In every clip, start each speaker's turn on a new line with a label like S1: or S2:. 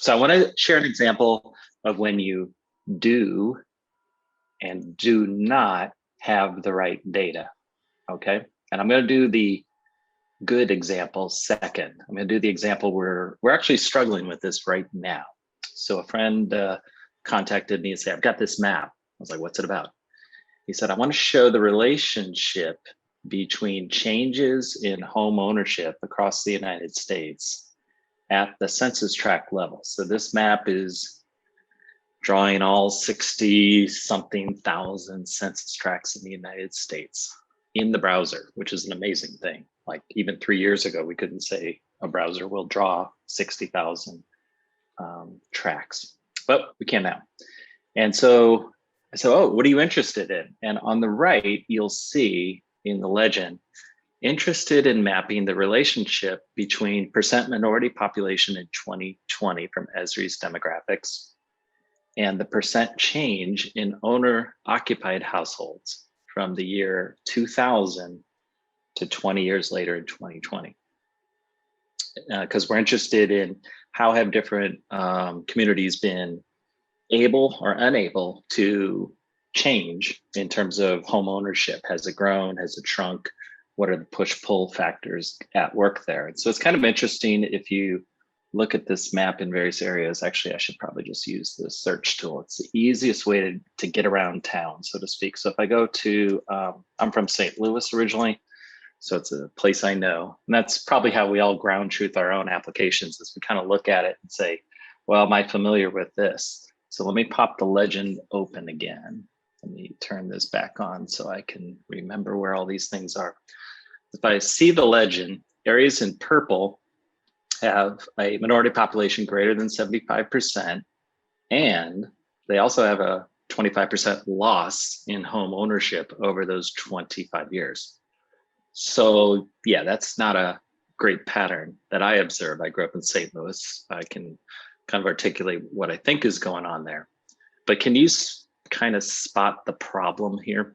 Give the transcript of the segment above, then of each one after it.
S1: So I want to share an example of when you do and do not have the right data, okay? And I'm going to do the good example second. I'm going to do the example where we're actually struggling with this right now. So a friend contacted me and said, I've got this map. I was like, what's it about? He said, I want to show the relationship between changes in home ownership across the United States at the census tract level. So this map is drawing all 60 something thousand census tracts in the United States in the browser, which is an amazing thing. Like even 3 years ago, we couldn't say a browser will draw 60,000 tracts, but we can now. And so, oh, what are you interested in? And on the right, you'll see in the legend, interested in mapping the relationship between percent minority population in 2020 from Esri's demographics and the percent change in owner-occupied households from the year 2000 to 20 years later in 2020. Because we're interested in how have different communities been able or unable to change in terms of home ownership. Has it grown? Has it shrunk? What are the push-pull factors at work there? And so it's kind of interesting if you look at this map in various areas. Actually, I should probably just use the search tool. It's the easiest way to get around town, so to speak. So if I go to, I'm from St. Louis originally, so it's a place I know. And that's probably how we all ground truth our own applications, is we kind of look at it and say, well, am I familiar with this? So let me pop the legend open again. Let me turn this back on so I can remember where all these things are. If I see the legend, areas in purple have a minority population greater than 75%, and they also have a 25% loss in home ownership over those 25 years. So yeah, that's not a great pattern that I observe. I grew up in St. Louis. I can kind of articulate what I think is going on there. But can you kind of spot the problem here?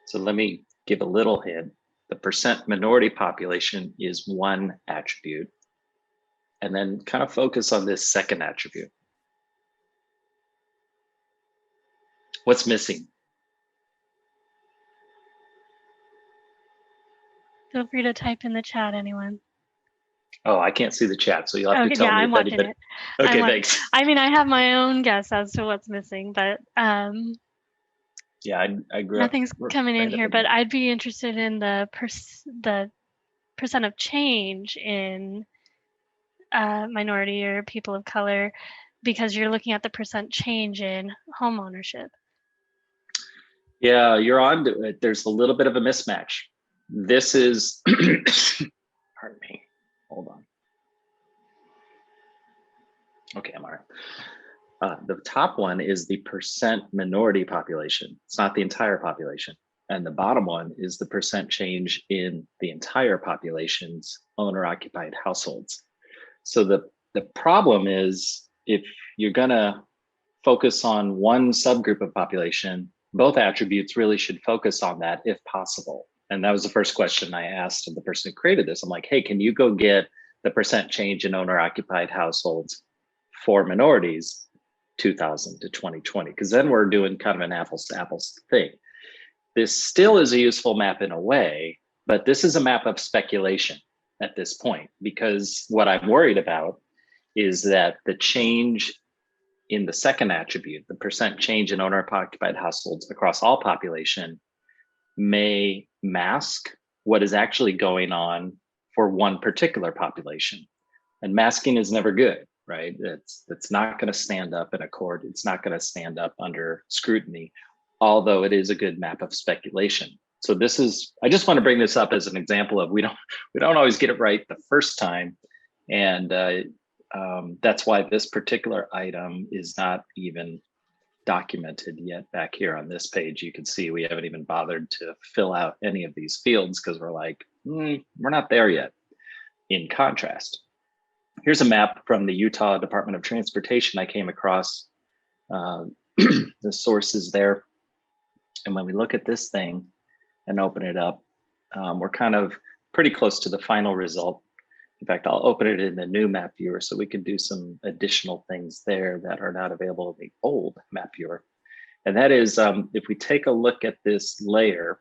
S1: So let me give a little hint. The percent minority population is one attribute, and then kind of focus on this second attribute. What's missing?
S2: Feel free to type in the chat, anyone.
S1: Oh, I can't see the chat, so you'll have to tell me.
S2: Yeah, I'm watching it.
S1: Okay, thanks.
S2: I mean, I have my own guess as to what's missing, but
S1: yeah, I grew
S2: nothing's
S1: up
S2: coming in here. But I'd be interested in the percent of change in minority or people of color, because you're looking at the percent change in home ownership.
S1: Yeah, you're on to it. There's a little bit of a mismatch. This is, pardon me, hold on. Okay, I'm all right. The top one is the percent minority population. It's not the entire population. And the bottom one is the percent change in the entire population's owner-occupied households. So the problem is, if you're gonna focus on one subgroup of population, both attributes really should focus on that if possible. And that was the first question I asked of the person who created this. I'm like, hey, can you go get the percent change in owner-occupied households for minorities 2000 to 2020? Because then we're doing kind of an apples to apples thing. This still is a useful map in a way, but this is a map of speculation at this point, because what I'm worried about is that the change in the second attribute, the percent change in owner-occupied households across all population, may mask what is actually going on for one particular population. And masking is never good, right? It's not going to stand up in a court. It's not going to stand up under scrutiny, although it is a good map of speculation. So this is, I just want to bring this up as an example of we don't always get it right the first time. And that's why this particular item is not even documented yet. Back here on this page, you can see we haven't even bothered to fill out any of these fields because we're like, we're not there yet. In contrast, here's a map from the Utah Department of Transportation I came across. The sources there. And when we look at this thing and open it up, we're kind of pretty close to the final result. In fact, I'll open it in the new map viewer so we can do some additional things there that are not available in the old map viewer. And that is, if we take a look at this layer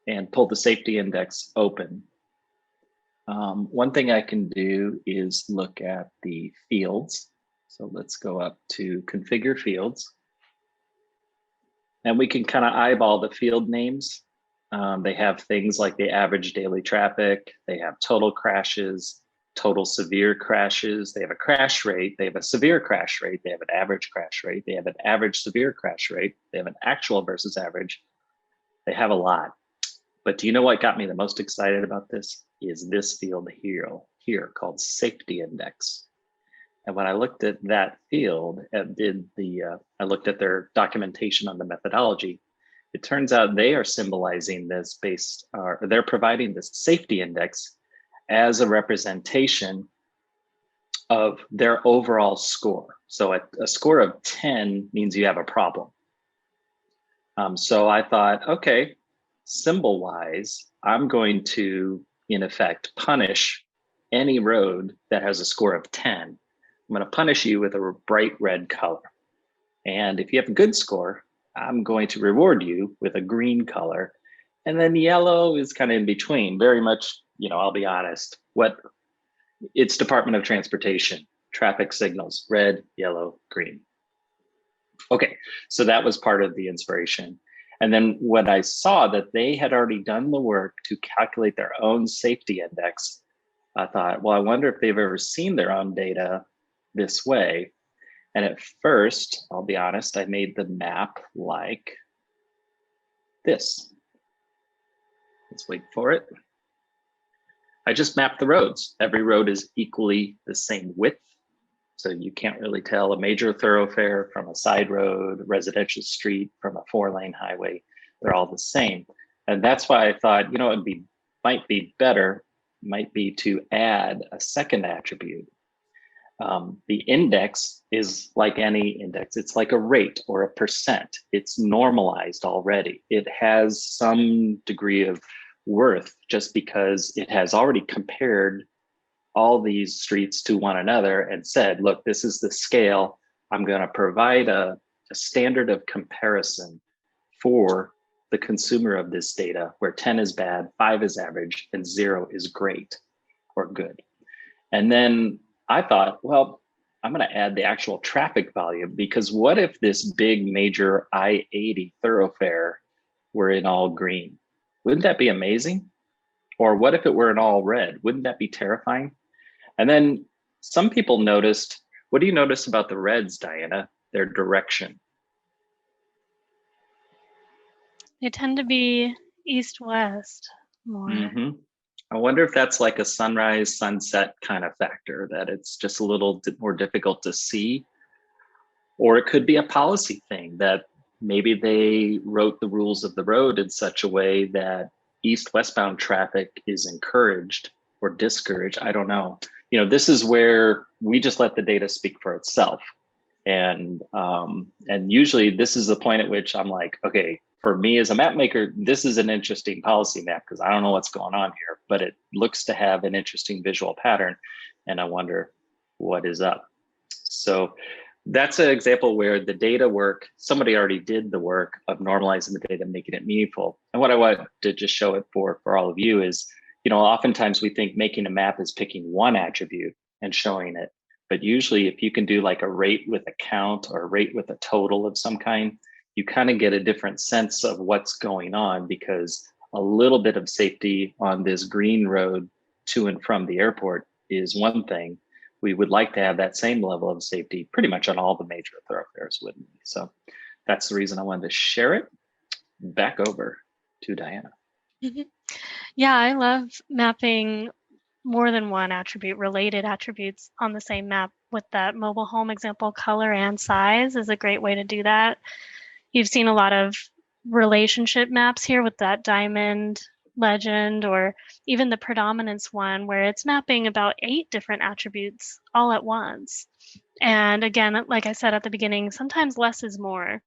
S1: and pull the safety index open, one thing I can do is look at the fields. So let's go up to configure fields. And we can kind of eyeball the field names. They have things like the average daily traffic, they have total crashes, total severe crashes, they have a crash rate, they have a severe crash rate, they have an average crash rate, they have an average severe crash rate, they have an actual versus average. They have a lot. But do you know what got me the most excited about this? Is this field here called safety index. And when I looked at that field and I looked at their documentation on the methodology, it turns out they are symbolizing this they're providing this safety index as a representation of their overall score. So a score of 10 means you have a problem. So I thought, okay, symbol wise, I'm going to, in effect, punish any road that has a score of 10. I'm going to punish you with a bright red color. And if you have a good score, I'm going to reward you with a green color. And then yellow is kind of in between, very much, I'll be honest, it's Department of Transportation, traffic signals, red, yellow, green. Okay, so that was part of the inspiration. And then when I saw that they had already done the work to calculate their own safety index, I thought, well, I wonder if they've ever seen their own data this way. And at first, I'll be honest, I made the map like this. Let's wait for it. I just mapped the roads. Every road is equally the same width. So you can't really tell a major thoroughfare from a side road, residential street from a 4-lane highway. They're all the same. And that's why I thought, might be to add a second attribute. The index is like any index. It's like a rate or a percent. It's normalized already. It has some degree of worth just because it has already compared all these streets to one another and said, look, this is the scale. I'm going to provide a standard of comparison for the consumer of this data, where 10 is bad, 5 is average, and 0 is great or good. And then I thought, well, I'm going to add the actual traffic volume, because what if this big major I-80 thoroughfare were in all green? Wouldn't that be amazing? Or what if it were in all red? Wouldn't that be terrifying? And then some people noticed, what do you notice about the reds, Diana? Their direction.
S2: They tend to be east-west more.
S1: Mm-hmm. I wonder if that's like a sunrise, sunset kind of factor, that it's just a little more difficult to see. Or it could be a policy thing, that maybe they wrote the rules of the road in such a way that east-westbound traffic is encouraged or discouraged. I don't know. This is where we just let the data speak for itself. And usually this is the point at which I'm like, okay, for me as a map maker, this is an interesting policy map because I don't know what's going on here, but it looks to have an interesting visual pattern. And I wonder what is up. So that's an example where the data work, somebody already did the work of normalizing the data, making it meaningful. And what I want to just show it for all of you is, oftentimes we think making a map is picking one attribute and showing it. But usually if you can do like a rate with a count or a rate with a total of some kind, you kind of get a different sense of what's going on, because a little bit of safety on this green road to and from the airport is one thing. We would like to have that same level of safety pretty much on all the major thoroughfares, wouldn't we? So that's the reason I wanted to share it. Back over to Diana.
S2: Mm-hmm. Yeah, I love mapping more than one attribute, related attributes on the same map. With that mobile home example, color and size is a great way to do that. You've seen a lot of relationship maps here with that diamond legend, or even the predominance one, where it's mapping about 8 different attributes all at once. And again, like I said at the beginning, sometimes less is more.